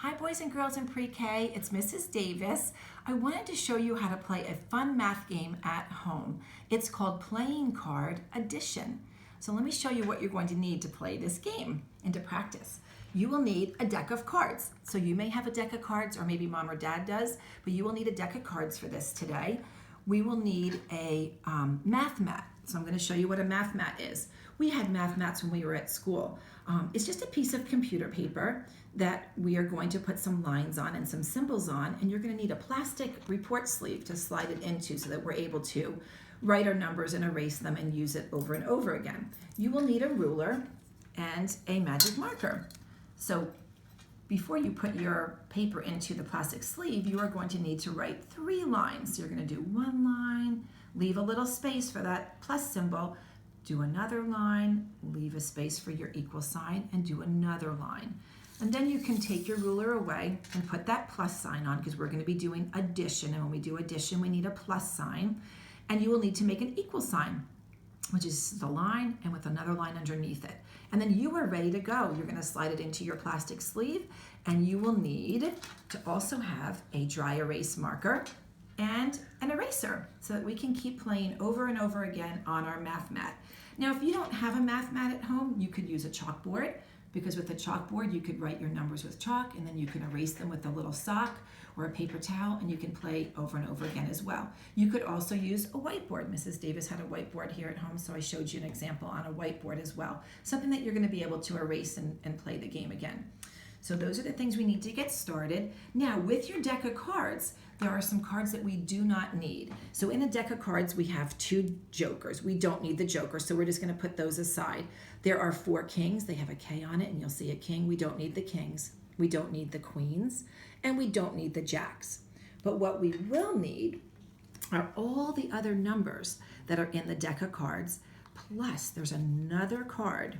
Hi boys and girls in pre-K, it's Mrs. Davis. I wanted to show you how to play a fun math game at home. It's called Playing Card Addition. So let me show you what you're going to need to play this game and to practice. You will need a deck of cards. So you may have a deck of cards, or maybe mom or dad does, but you will need a deck of cards for this today. We will need a math mat. So I'm going to show you what a math mat is. We had math mats when we were at school. It's just a piece of computer paper that we are going to put some lines on and some symbols on, and you're going to need a plastic report sleeve to slide it into so that we're able to write our numbers and erase them and use it over and over again. You will need a ruler and a magic marker. So before you put your paper into the plastic sleeve, you are going to need to write 3 lines. So you're going to do 1 line, leave a little space for that plus symbol, do another line, leave a space for your equal sign, and do another line. And then you can take your ruler away and put that plus sign on, because we're going to be doing addition, and when we do addition we need a plus sign, and you will need to make an equal sign, which is the line and with another line underneath it. And then you are ready to go. You're going to slide it into your plastic sleeve, and you will need to also have a dry erase marker and an eraser so that we can keep playing over and over again on our math mat. Now, if you don't have a math mat at home, you could use a chalkboard, because with a chalkboard you could write your numbers with chalk, and then you can erase them with a little sock or a paper towel, and you can play over and over again as well. You could also use a whiteboard. Mrs. Davis had a whiteboard here at home, so I showed you an example on a whiteboard as well. Something that you're going to be able to erase and play the game again. So those are the things we need to get started. Now, with your deck of cards, there are some cards that we do not need. So in a deck of cards, we have 2 jokers. We don't need the joker, so we're just going to put those aside. There are 4 kings. They have a K on it, and you'll see a king. We don't need the kings. We don't need the queens, and we don't need the jacks. But what we will need are all the other numbers that are in the deck of cards, plus there's another card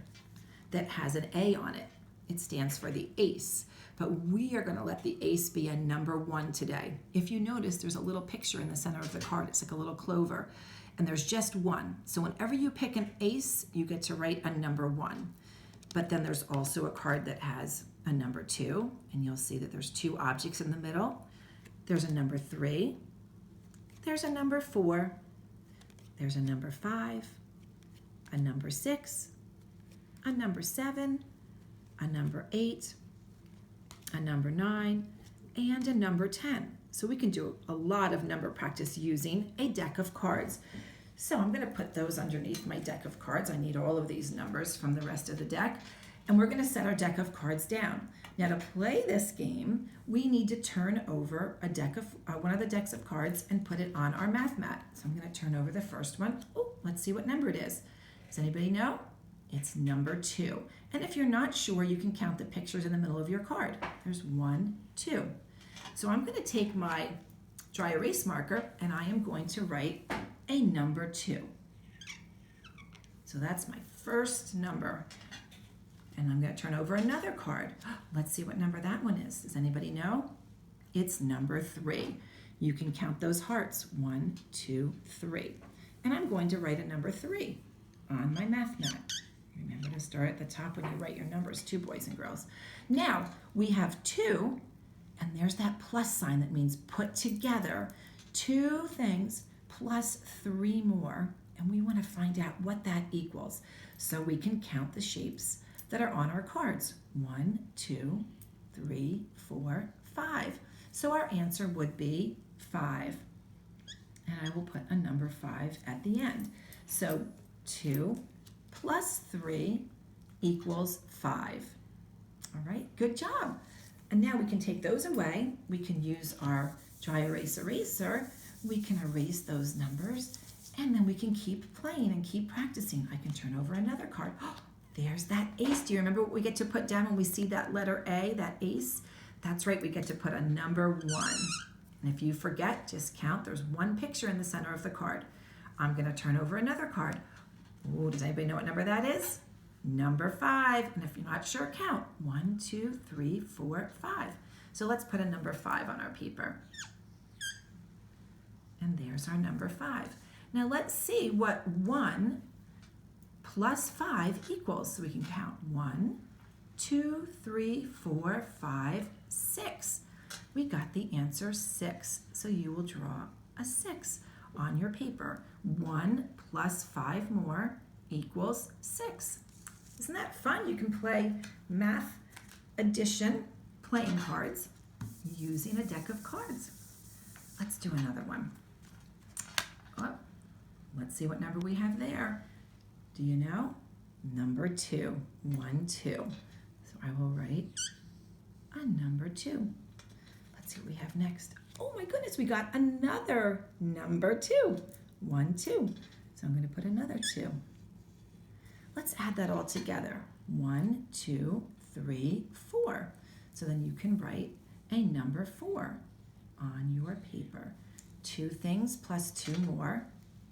that has an A on it. It stands for the ace, but we are going to let the ace be a number 1 today. If you notice, there's a little picture in the center of the card. It's like a little clover, and there's just 1. So whenever you pick an ace, you get to write a number 1. But then there's also a card that has a number 2, and you'll see that there's 2 objects in the middle. There's a number 3, there's a number 4, there's a number 5, a number 6, a number 7, a number 8, a number 9, and a number 10. So we can do a lot of number practice using a deck of cards. So I'm going to put those underneath my deck of cards. I need all of these numbers from the rest of the deck. And we're going to set our deck of cards down. Now, to play this game, we need to turn over a deck of one of the decks of cards and put it on our math mat. So I'm going to turn over the first one. Oh, let's see what number it is. Does anybody know? It's number 2. And if you're not sure, you can count the pictures in the middle of your card. There's 1, 2. So I'm going to take my dry erase marker, and I am going to write a number 2. So that's my first number. And I'm going to turn over another card. Let's see what number that one is. Does anybody know? It's number 3. You can count those hearts. 1, 2, 3. And I'm going to write a number 3 on my math mat. Remember to start at the top when you write your numbers too, boys and girls. Now, we have 2, and there's that plus sign that means put together 2 things plus 3 more, and we want to find out what that equals. So we can count the shapes that are on our cards. 1, 2, 3, 4, 5. So our answer would be 5. And I will put a number 5 at the end. So 2 plus 3 equals 5. All right, good job. And now we can take those away. We can use our dry erase eraser. We can erase those numbers, and then we can keep playing and keep practicing. I can turn over another card. Oh, there's that ace. Do you remember what we get to put down when we see that letter A, that ace? That's right, we get to put a number 1. And if you forget, just count. There's 1 picture in the center of the card. I'm going to turn over another card. Oh, does anybody know what number that is? Number 5. And if you're not sure, count. 1, 2, 3, 4, 5. So let's put a number 5 on our paper. And there's our number 5. Now let's see what 1 plus 5 equals. So we can count 1, 2, 3, 4, 5, 6. We got the answer 6. So you will draw a 6 on your paper. 1 plus 5 more equals 6. Isn't that fun? You can play math addition playing cards using a deck of cards. Let's do another one. Oh, let's see what number we have there. Do you know? Number 2. 1, 2. So I will write a number 2. Let's see what we have next. Oh my goodness, we got another number 2. 1, 2. So I'm going to put another 2. Let's add that all together. 1, 2, 3, 4. So then you can write a number 4 on your paper. 2 things plus 2 more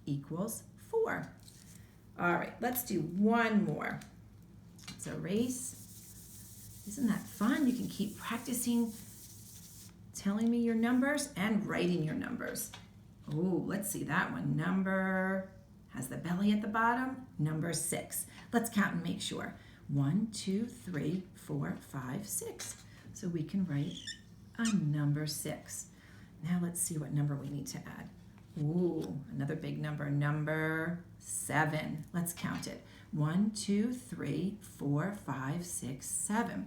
equals 4. All right, let's do one more. Let's erase. Isn't that fun? You can keep practicing telling me your numbers and writing your numbers. Oh, let's see that one. Number has the belly at the bottom. Number 6. Let's count and make sure. 1, 2, 3, 4, 5, 6. So we can write a number 6. Now let's see what number we need to add. Ooh, another big number, number 7. Let's count it. 1, 2, 3, 4, 5, 6, 7.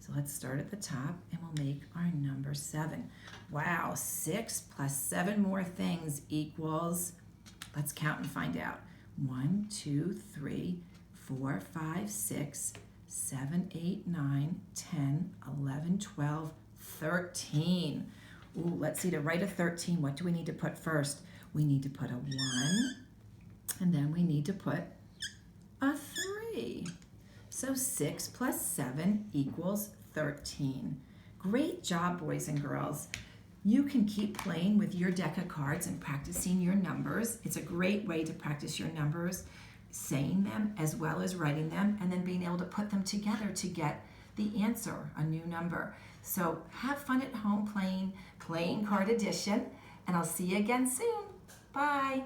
So let's start at the top and we'll make our number 7. Wow, 6 plus 7 more things equals, let's count and find out. 1, 2, 3, 4, 5, 6, 7, 8, 9, 10, 11, 12, 13. Ooh, let's see, to write a 13, what do we need to put first? We need to put a 1, and then we need to put a 3. So 6 plus 7 equals 13. Great job, boys and girls. You can keep playing with your deck of cards and practicing your numbers. It's a great way to practice your numbers, saying them as well as writing them, and then being able to put them together to get the answer, a new number. So have fun at home playing card addition, and I'll see you again soon. Bye.